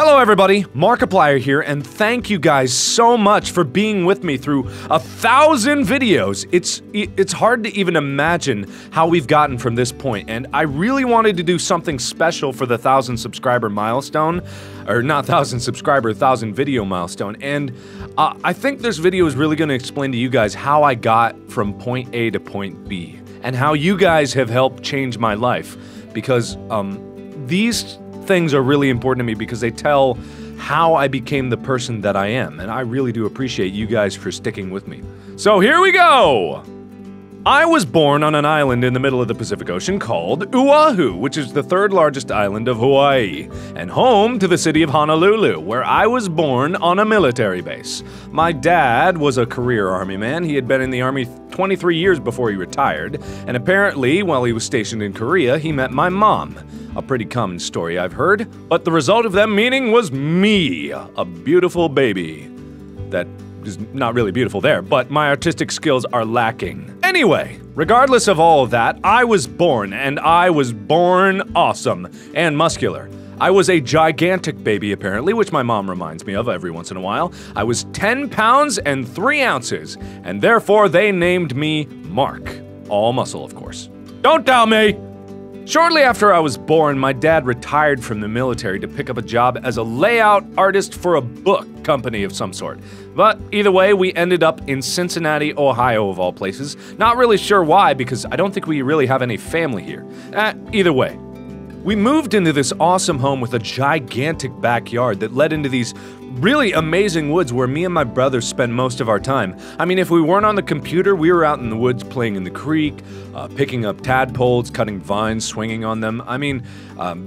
Hello everybody, Markiplier here, and thank you guys so much for being with me through 1,000 videos. It's hard to even imagine how we've gotten from this point, and I really wanted to do something special for the 1,000 subscriber milestone, or not 1,000 subscriber, 1,000 video milestone, and I think this video is really going to explain to you guys how I got from point A to point B, and how you guys have helped change my life, because these things are really important to me because they tell how I became the person that I am, and I really do appreciate you guys for sticking with me. So here we go! I was born on an island in the middle of the Pacific Ocean called Oahu, which is the third largest island of Hawaii, and home to the city of Honolulu, where I was born on a military base. My dad was a career Army man. He had been in the Army 23 years before he retired, and apparently, while he was stationed in Korea, he met my mom. A pretty common story I've heard, but the result of them meeting was me, a beautiful baby. That is not really beautiful there, but my artistic skills are lacking. Anyway, regardless of all of that, I was born, and I was born awesome and muscular. I was a gigantic baby, apparently, which my mom reminds me of every once in a while. I was 10 pounds and 3 ounces, and therefore they named me Mark. All muscle, of course. Don't doubt me! Shortly after I was born, my dad retired from the military to pick up a job as a layout artist for a book company of some sort. But either way, we ended up in Cincinnati, Ohio, of all places. Not really sure why, because I don't think we really have any family here. Either way. We moved into this awesome home with a gigantic backyard that led into these really amazing woods where me and my brother spend most of our time. I mean, if we weren't on the computer, we were out in the woods playing in the creek, picking up tadpoles, cutting vines, swinging on them. I mean,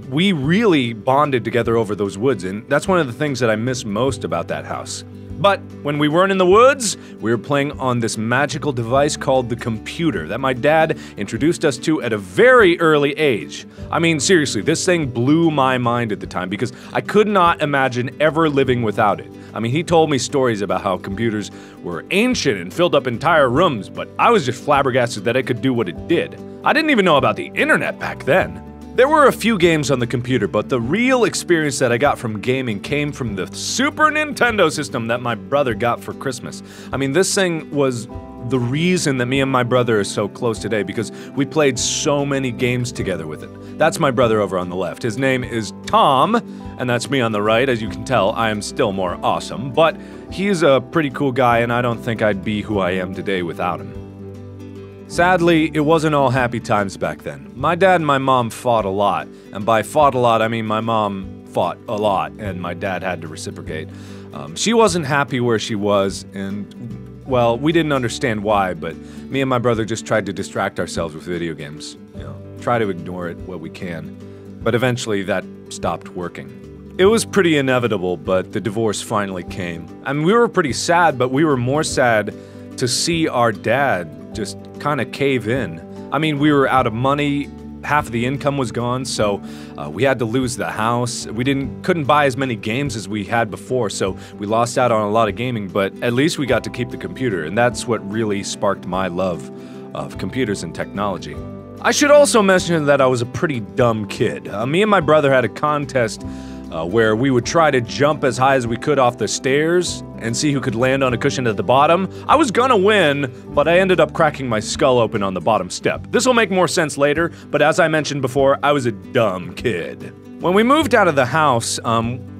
we really bonded together over those woods, and that's one of the things that I miss most about that house. But when we weren't in the woods, we were playing on this magical device called the computer that my dad introduced us to at a very early age. I mean, seriously, this thing blew my mind at the time because I could not imagine ever living without it. I mean, he told me stories about how computers were ancient and filled up entire rooms, but I was just flabbergasted that it could do what it did. I didn't even know about the internet back then. There were a few games on the computer, but the real experience that I got from gaming came from the Super Nintendo system that my brother got for Christmas. I mean, this thing was the reason that me and my brother are so close today, because we played so many games together with it. That's my brother over on the left. His name is Tom, and that's me on the right. As you can tell, I am still more awesome, but he's a pretty cool guy, and I don't think I'd be who I am today without him. Sadly, it wasn't all happy times back then. My dad and my mom fought a lot, and by fought a lot, I mean my mom fought a lot, and my dad had to reciprocate. She wasn't happy where she was, and, well, we didn't understand why, but me and my brother just tried to distract ourselves with video games. You know, try to ignore it what we can. But eventually, that stopped working. It was pretty inevitable, but the divorce finally came. I mean, we were pretty sad, but we were more sad to see our dad just kind of cave in. I mean, we were out of money, half of the income was gone, so we had to lose the house. We couldn't buy as many games as we had before, so we lost out on a lot of gaming, but at least we got to keep the computer, and that's what really sparked my love of computers and technology. I should also mention that I was a pretty dumb kid. Me and my brother had a contest where we would try to jump as high as we could off the stairs and see who could land on a cushion at the bottom. I was gonna win, but I ended up cracking my skull open on the bottom step. This will make more sense later, but as I mentioned before, I was a dumb kid. When we moved out of the house,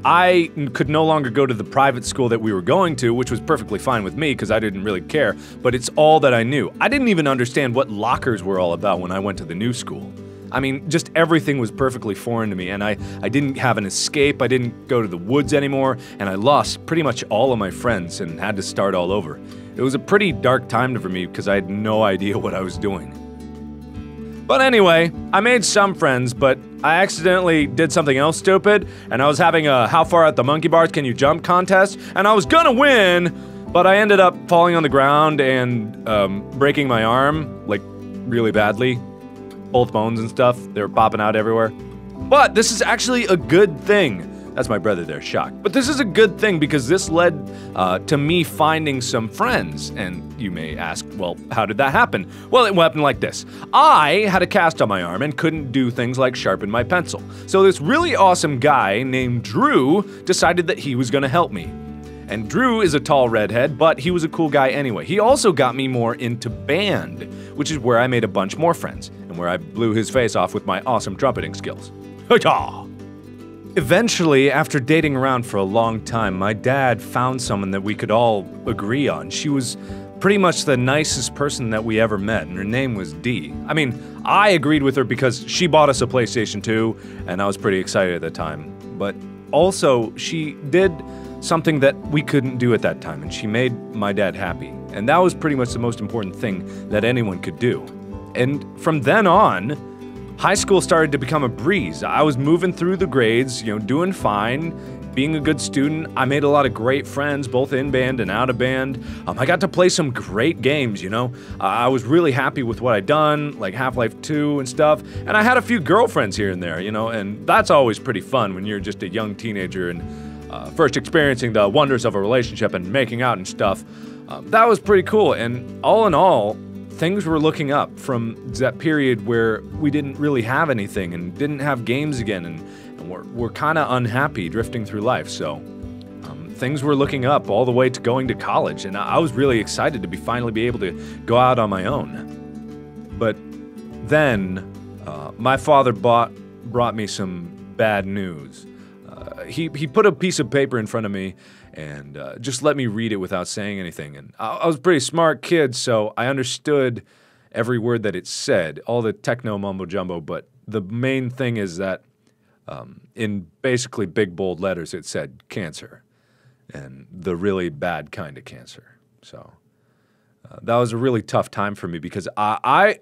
I could no longer go to the private school that we were going to, which was perfectly fine with me because I didn't really care, but it's all that I knew. I didn't even understand what lockers were all about when I went to the new school. I mean, just everything was perfectly foreign to me, and I didn't have an escape, I didn't go to the woods anymore, and I lost pretty much all of my friends and had to start all over. It was a pretty dark time for me because I had no idea what I was doing. But anyway, I made some friends, but I accidentally did something else stupid, and I was having a how far at the monkey bars can you jump contest, and I was gonna win, but I ended up falling on the ground and breaking my arm, like, really badly. Both bones and stuff, they were popping out everywhere. But this is actually a good thing, That's my brother there, shocked. But this is a good thing because this led to me finding some friends. And you may ask, well, how did that happen? Well, it happened like this. I had a cast on my arm and couldn't do things like sharpen my pencil. So this really awesome guy named Drew decided that he was gonna help me. And Drew is a tall redhead, but he was a cool guy anyway. He also got me more into band, which is where I made a bunch more friends, and where I blew his face off with my awesome trumpeting skills. Eventually, after dating around for a long time, my dad found someone that we could all agree on. She was pretty much the nicest person that we ever met, and her name was Dee. I mean, I agreed with her because she bought us a PlayStation 2, and I was pretty excited at the time. But also, she did something that we couldn't do at that time, and she made my dad happy. And that was pretty much the most important thing that anyone could do. And from then on, high school started to become a breeze. I was moving through the grades, doing fine, being a good student. I made a lot of great friends, both in band and out of band. I got to play some great games, I was really happy with what I'd done, like Half-Life 2 and stuff. And I had a few girlfriends here and there, and that's always pretty fun when you're just a young teenager and first experiencing the wonders of a relationship and making out and stuff. That was pretty cool, and all in all, things were looking up from that period where we didn't really have anything and didn't have games again, and we're kind of unhappy drifting through life, so things were looking up all the way to going to college, and I was really excited to finally be able to go out on my own. But then, my father brought me some bad news. He put a piece of paper in front of me and just let me read it without saying anything. And I was a pretty smart kid, so I understood every word that it said, all the techno mumbo jumbo, but the main thing is that in basically big bold letters it said cancer, and the really bad kind of cancer. So that was a really tough time for me because I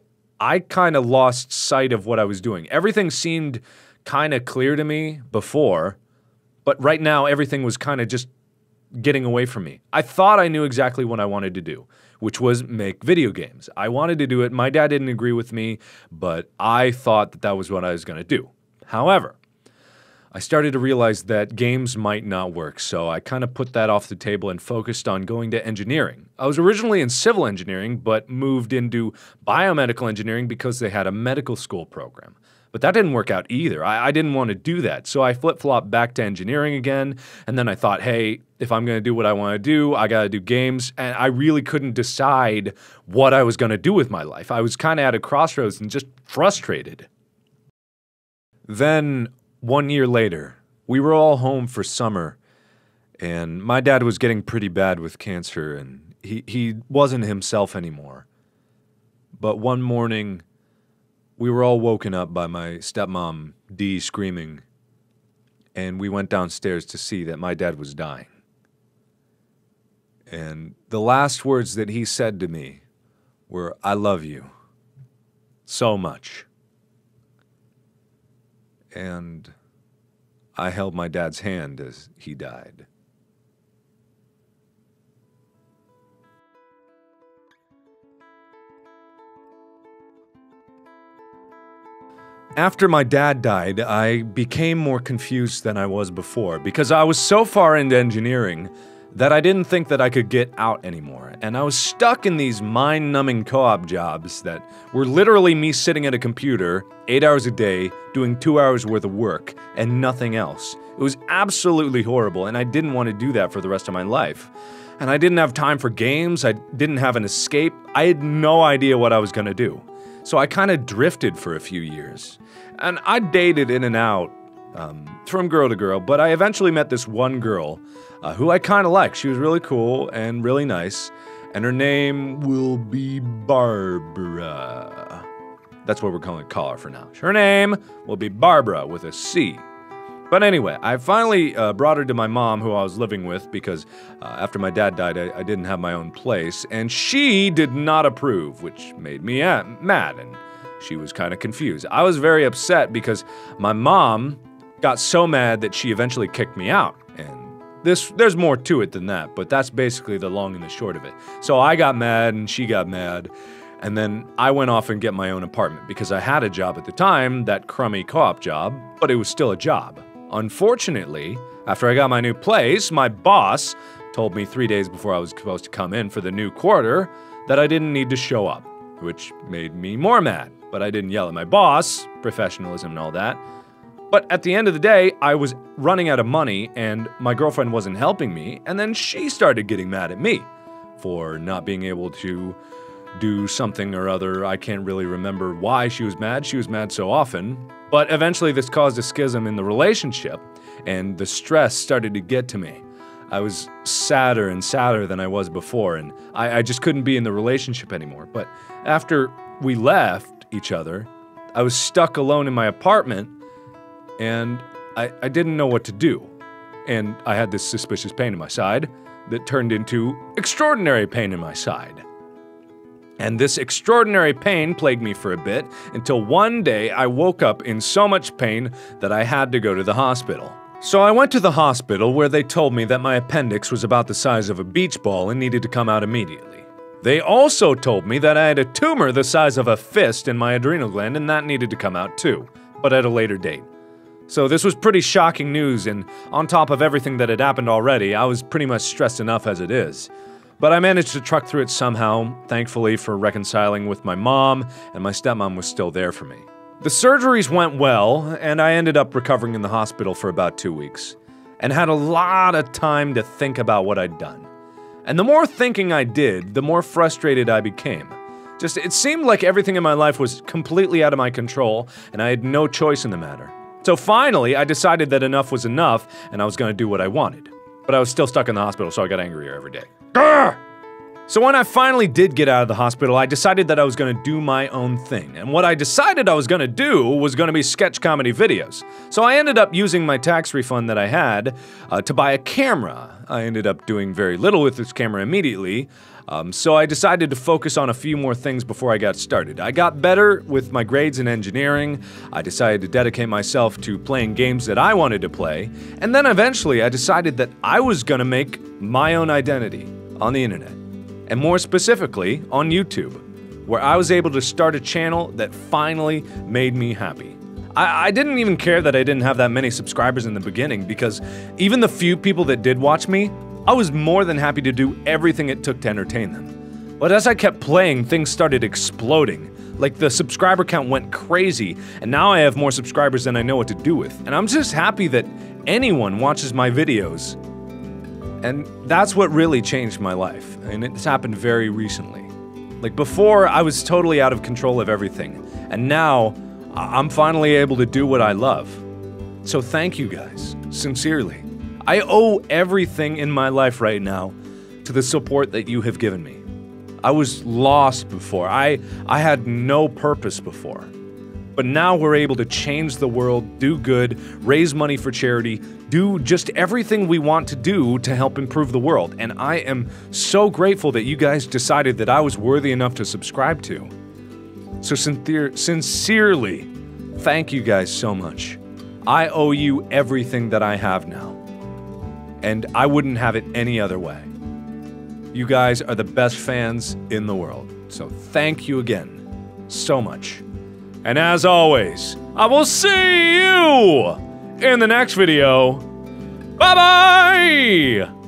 kind of lost sight of what I was doing. Everything seemed kind of clear to me before, but right now everything was kind of just getting away from me. I thought I knew exactly what I wanted to do, which was make video games. I wanted to do it. My dad didn't agree with me, but I thought that that was what I was going to do. However, I started to realize that games might not work, so I kind of put that off the table and focused on going to engineering. I was originally in civil engineering, but moved into biomedical engineering because they had a medical school program. But that didn't work out either. I didn't want to do that, so I flip-flopped back to engineering again, and then I thought, hey, if I'm going to do what I want to do, I got to do games, and I really couldn't decide what I was going to do with my life. I was kind of at a crossroads and just frustrated. Then, 1 year later, we were all home for summer, and my dad was getting pretty bad with cancer, and he wasn't himself anymore. But one morning, we were all woken up by my stepmom, Dee, screaming, and we went downstairs to see that my dad was dying. And the last words that he said to me were, "I love you so much." And I held my dad's hand as he died. After my dad died, I became more confused than I was before because I was so far into engineering that I didn't think that I could get out anymore. And I was stuck in these mind-numbing co-op jobs that were literally me sitting at a computer 8 hours a day, doing 2 hours worth of work, and nothing else. It was absolutely horrible, and I didn't want to do that for the rest of my life. And I didn't have time for games, I didn't have an escape, I had no idea what I was gonna do. So I kind of drifted for a few years. And I dated in and out, from girl to girl, but I eventually met this one girl who I kind of liked. She was really cool and really nice, and her name will be Barbara. That's what we're going to call her for now. Her name will be Barbara with a C. But anyway, I finally brought her to my mom, who I was living with, because after my dad died, I didn't have my own place, and she did not approve, which made me mad, and she was kind of confused. I was very upset because my mom got so mad that she eventually kicked me out, and there's more to it than that, but that's basically the long and the short of it. So I got mad, and she got mad, and then I went off and get my own apartment because I had a job at the time, that crummy co-op job, but it was still a job. Unfortunately, after I got my new place, my boss told me 3 days before I was supposed to come in for the new quarter that I didn't need to show up, which made me more mad. But I didn't yell at my boss, professionalism and all that. But at the end of the day, I was running out of money and my girlfriend wasn't helping me, and then she started getting mad at me for not being able to do something or other. I can't really remember why she was mad. She was mad so often. But eventually this caused a schism in the relationship, and the stress started to get to me. I was sadder and sadder than I was before, and I just couldn't be in the relationship anymore. But after we left each other, I was stuck alone in my apartment, and I didn't know what to do. And I had this suspicious pain in my side that turned into extraordinary pain in my side. And this extraordinary pain plagued me for a bit, until one day I woke up in so much pain that I had to go to the hospital. So I went to the hospital, where they told me that my appendix was about the size of a beach ball and needed to come out immediately. They also told me that I had a tumor the size of a fist in my adrenal gland, and that needed to come out too, but at a later date. So this was pretty shocking news, and on top of everything that had happened already, I was pretty much stressed enough as it is. But I managed to truck through it somehow, thankfully for reconciling with my mom, and my stepmom was still there for me. The surgeries went well, and I ended up recovering in the hospital for about 2 weeks, and had a lot of time to think about what I'd done. And the more thinking I did, the more frustrated I became. It seemed like everything in my life was completely out of my control, and I had no choice in the matter. So finally, I decided that enough was enough, and I was going to do what I wanted. But I was still stuck in the hospital, so I got angrier every day. Grr! So when I finally did get out of the hospital, I decided that I was going to do my own thing. And what I decided I was going to do was going to be sketch comedy videos. So I ended up using my tax refund that I had to buy a camera. I ended up doing very little with this camera immediately, so I decided to focus on a few more things before I got started. I got better with my grades in engineering, I decided to dedicate myself to playing games that I wanted to play, and then eventually I decided that I was gonna make my own identity on the internet, and more specifically on YouTube, where I was able to start a channel that finally made me happy. I didn't even care that I didn't have that many subscribers in the beginning, because even the few people that did watch me, I was more than happy to do everything it took to entertain them. But as I kept playing, things started exploding. Like, the subscriber count went crazy, and now I have more subscribers than I know what to do with. And I'm just happy that anyone watches my videos. And that's what really changed my life, and it's happened very recently. Like, before, I was totally out of control of everything, and now I'm finally able to do what I love. So thank you guys, sincerely. I owe everything in my life right now to the support that you have given me. I was lost before. I had no purpose before. But now we're able to change the world, do good, raise money for charity, do just everything we want to do to help improve the world. And I am so grateful that you guys decided that I was worthy enough to subscribe to. So sincerely, thank you guys so much. I owe you everything that I have now. And I wouldn't have it any other way. You guys are the best fans in the world. So thank you again so much. And as always, I will see you in the next video. Bye-bye!